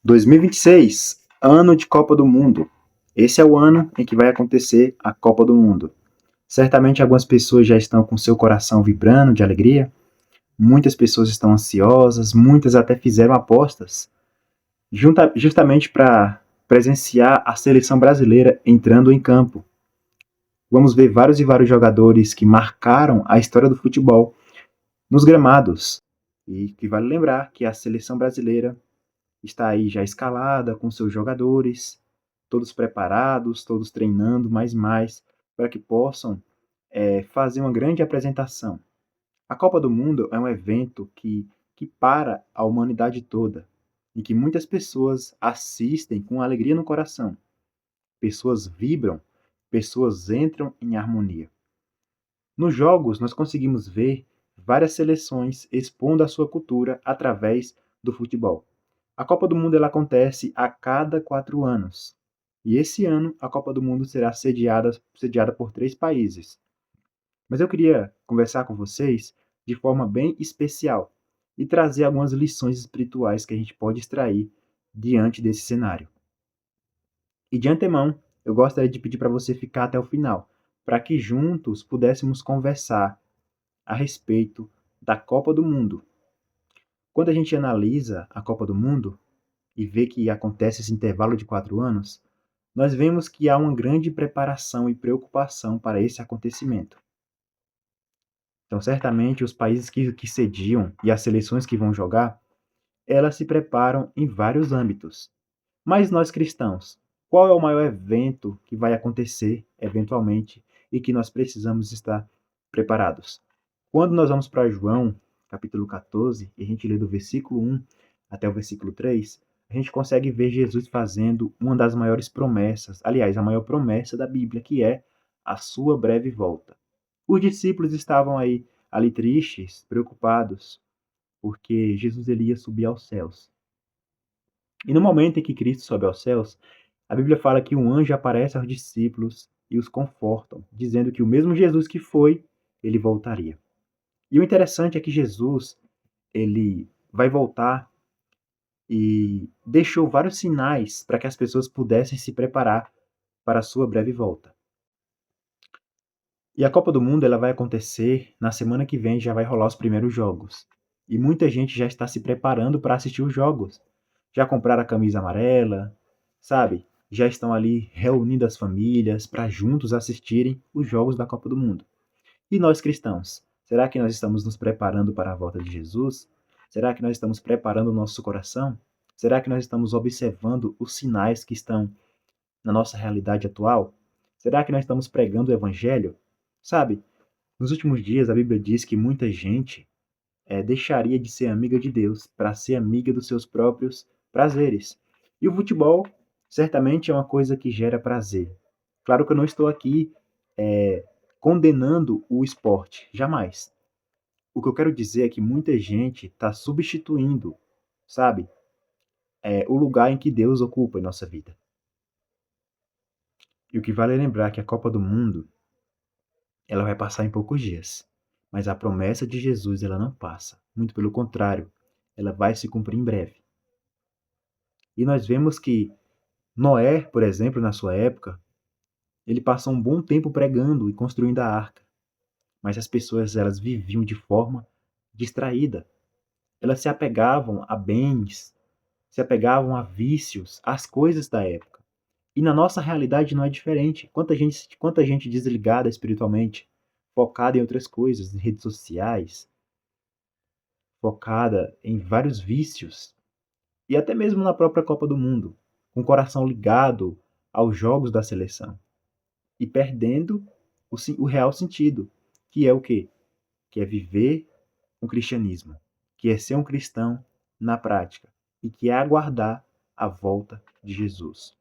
2026, ano de Copa do Mundo. Esse é o ano em que vai acontecer a Copa do Mundo. Certamente algumas pessoas já estão com seu coração vibrando de alegria, muitas pessoas estão ansiosas, muitas até fizeram apostas, justamente para presenciar a seleção brasileira entrando em campo. Vamos ver vários e vários jogadores que marcaram a história do futebol nos gramados. E que vale lembrar que a seleção brasileira está aí já escalada com seus jogadores, todos preparados, todos treinando mais, para que possam fazer uma grande apresentação. A Copa do Mundo é um evento que para a humanidade toda e que muitas pessoas assistem com alegria no coração. Pessoas vibram, pessoas entram em harmonia. Nos jogos, nós conseguimos ver várias seleções expondo a sua cultura através do futebol. A Copa do Mundo ela acontece a cada 4 anos. E esse ano a Copa do Mundo será sediada por 3 países. Mas eu queria conversar com vocês de forma bem especial e trazer algumas lições espirituais que a gente pode extrair diante desse cenário. E de antemão, eu gostaria de pedir para você ficar até o final, para que juntos pudéssemos conversar a respeito da Copa do Mundo. Quando a gente analisa a Copa do Mundo e vê que acontece esse intervalo de 4 anos, nós vemos que há uma grande preparação e preocupação para esse acontecimento. Então, certamente, os países que sediam e as seleções que vão jogar, elas se preparam em vários âmbitos. Mas nós cristãos, qual é o maior evento que vai acontecer, eventualmente, e que nós precisamos estar preparados? Quando nós vamos para João, capítulo 14, e a gente lê do versículo 1 até o versículo 3, a gente consegue ver Jesus fazendo uma das maiores promessas, aliás, a maior promessa da Bíblia, que é a sua breve volta. Os discípulos estavam ali tristes, preocupados, porque Jesus ele ia subir aos céus. E no momento em que Cristo sobe aos céus, a Bíblia fala que um anjo aparece aos discípulos e os confortam, dizendo que o mesmo Jesus que foi, ele voltaria. E o interessante é que Jesus, ele vai voltar e deixou vários sinais para que as pessoas pudessem se preparar para a sua breve volta. E a Copa do Mundo ela vai acontecer na semana que vem, já vai rolar os primeiros jogos. E muita gente já está se preparando para assistir os jogos. Já compraram a camisa amarela, sabe? Já estão ali reunindo as famílias para juntos assistirem os jogos da Copa do Mundo. E nós cristãos, será que nós estamos nos preparando para a volta de Jesus? Será que nós estamos preparando o nosso coração? Será que nós estamos observando os sinais que estão na nossa realidade atual? Será que nós estamos pregando o evangelho? Sabe, nos últimos dias a Bíblia diz que muita gente deixaria de ser amiga de Deus para ser amiga dos seus próprios prazeres. E o futebol certamente é uma coisa que gera prazer. Claro que eu não estou aqui é, condenando o esporte, jamais. O que eu quero dizer é que muita gente está substituindo, sabe, o lugar em que Deus ocupa em nossa vida. E o que vale é lembrar que a Copa do Mundo ela vai passar em poucos dias. Mas a promessa de Jesus ela não passa. Muito pelo contrário, ela vai se cumprir em breve. E nós vemos que Noé, por exemplo, na sua época, ele passou um bom tempo pregando e construindo a arca. Mas as pessoas elas viviam de forma distraída. Elas se apegavam a bens, se apegavam a vícios, às coisas da época. E na nossa realidade não é diferente. Quanta gente desligada espiritualmente, focada em outras coisas, em redes sociais, focada em vários vícios, e até mesmo na própria Copa do Mundo, com o coração ligado aos jogos da seleção, e perdendo o real sentido, que é o quê? Que é viver um cristianismo, que é ser um cristão na prática, e que é aguardar a volta de Jesus.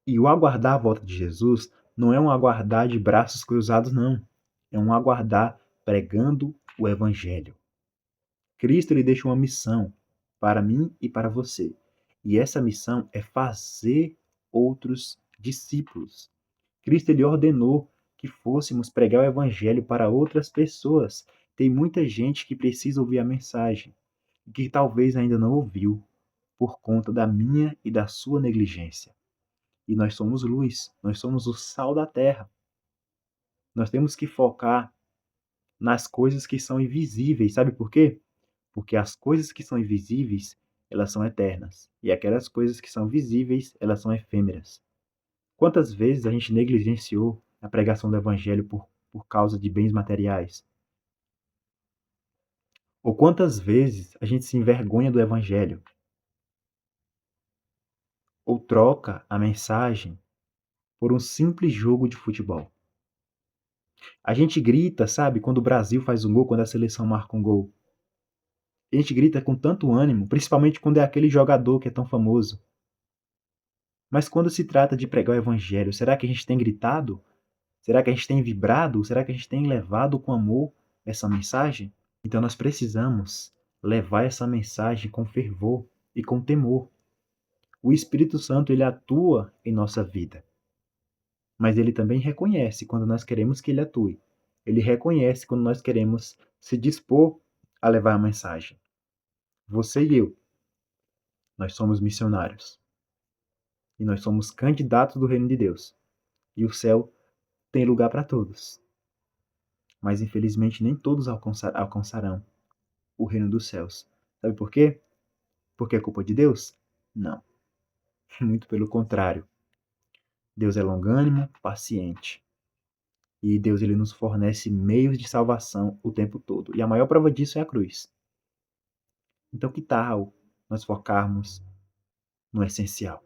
E o aguardar a volta de Jesus não é um aguardar de braços cruzados, não. É um aguardar pregando o Evangelho. Cristo lhe deixa uma missão para mim e para você. E essa missão é fazer outros discípulos. Cristo ele ordenou que fôssemos pregar o evangelho para outras pessoas. Tem muita gente que precisa ouvir a mensagem, que talvez ainda não ouviu. por conta da minha e da sua negligência. E nós somos luz, nós somos o sal da terra. Nós temos que focar nas coisas que são invisíveis. Sabe por quê? Porque as coisas que são invisíveis, elas são eternas. E aquelas coisas que são visíveis, elas são efêmeras. Quantas vezes a gente negligenciou a pregação do evangelho por causa de bens materiais? Ou quantas vezes a gente se envergonha do evangelho? Ou troca a mensagem por um simples jogo de futebol? A gente grita, sabe, quando o Brasil faz um gol, quando a seleção marca um gol. A gente grita com tanto ânimo, principalmente quando é aquele jogador que é tão famoso. Mas quando se trata de pregar o evangelho, será que a gente tem gritado? Será que a gente tem vibrado? Será que a gente tem levado com amor essa mensagem? Então nós precisamos levar essa mensagem com fervor e com temor. O Espírito Santo, ele atua em nossa vida. Mas ele também reconhece quando nós queremos que ele atue. Ele reconhece quando nós queremos se dispor a levar a mensagem. Você e eu, nós somos missionários. E nós somos candidatos do reino de Deus. E o céu tem lugar para todos. Mas infelizmente nem todos alcançarão o reino dos céus. Sabe por quê? Porque é culpa de Deus? Não. Muito pelo contrário. Deus é longânimo, paciente. E Deus, ele nos fornece meios de salvação o tempo todo. E a maior prova disso é a cruz. Então que tal nós focarmos no essencial?